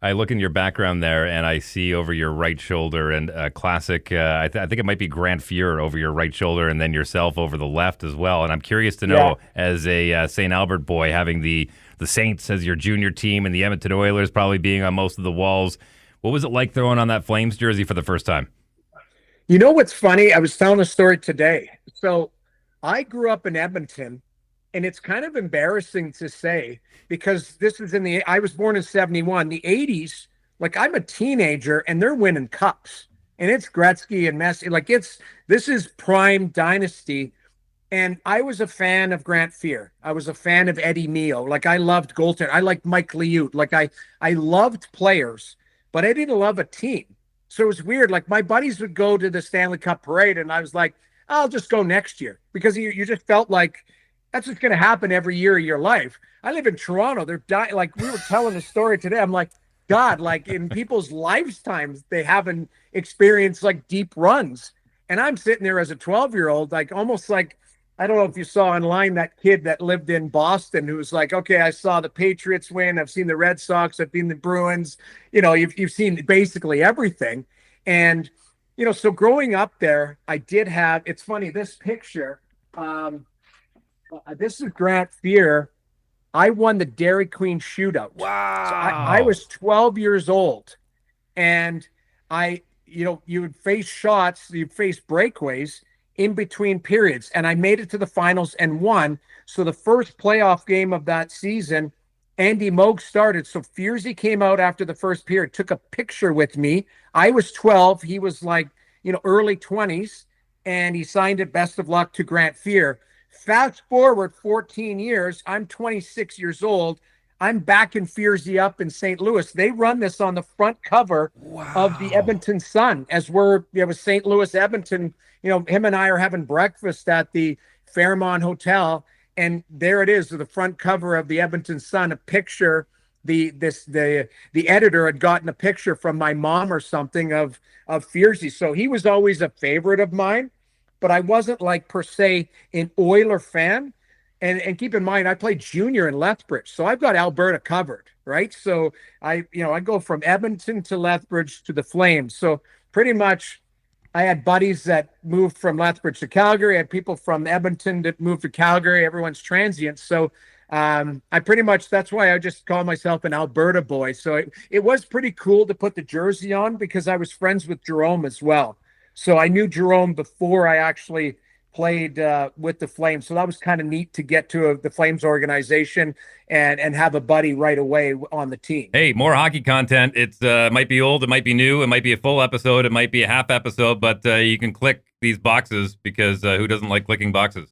I look in your background there, and I see over your right shoulder and a classic. I think it might be Grant Fuhr over your right shoulder, and then yourself over the left as well. And I'm curious to Yeah. know, as a St. Albert boy, having the Saints as your junior team and the Edmonton Oilers probably being on most of the walls, what was it like throwing on that Flames jersey for the first time? You know what's funny? I was telling a story today. So I grew up in Edmonton, and it's kind of embarrassing to say because this is I was born in 71, the 80s. Like I'm a teenager and they're winning cups, and it's Gretzky and Messi. This is prime dynasty. And I was a fan of Grant Fuhr. I was a fan of Eddie Neo. Like I loved goaltender. I liked Mike Liut. I loved players, but I didn't love a team. So it was weird. Like my buddies would go to the Stanley Cup parade, and I was like, I'll just go next year because you just felt like that's what's going to happen every year of your life. I live in Toronto. They're dying. Like we were telling a story today. I'm like, God, like in people's lifetimes, they haven't experienced like deep runs. And I'm sitting there as a 12-year-old, like almost like I don't know if you saw online that kid that lived in Boston who was like, okay, I saw the Patriots win. I've seen the Red Sox. I've seen the Bruins. You've seen basically everything. And, so growing up there, I did have, it's funny, this picture, um, this is Grant Fuhr. I won the Dairy Queen shootout. So I Wow. was 12 years old, and you would face shots, you'd face breakaways in between periods. And I made it to the finals and won. So the first playoff game of that season, Andy Moog started. So Fierzy came out after the first period, took a picture with me. I was 12. He was like, early 20s. And he signed it best of luck to Grant Fuhr. Fast forward 14 years, I'm 26 years old. I'm backing Fierzy up in St. Louis. They run this on the front cover of the Wow. Edmonton Sun as it was St. Louis, Edmonton. Him and I are having breakfast at the Fairmont Hotel, and there it is, the front cover of the Edmonton Sun, a picture. The editor had gotten a picture from my mom or something of Fierzy. So he was always a favorite of mine, but I wasn't like per se an Oiler fan. And keep in mind, I played junior in Lethbridge, so I've got Alberta covered, right? So I go from Edmonton to Lethbridge to the Flames. So pretty much, I had buddies that moved from Lethbridge to Calgary. I had people from Edmonton that moved to Calgary. Everyone's transient, so I pretty much that's why I just call myself an Alberta boy. So it was pretty cool to put the jersey on because I was friends with Jerome as well. So I knew Jerome before I actually played with the Flames. So that was kind of neat to get to the Flames organization and have a buddy right away on the team. Hey, more hockey content. It's might be old, it might be new, it might be a full episode, it might be a half episode, but you can click these boxes because who doesn't like clicking boxes?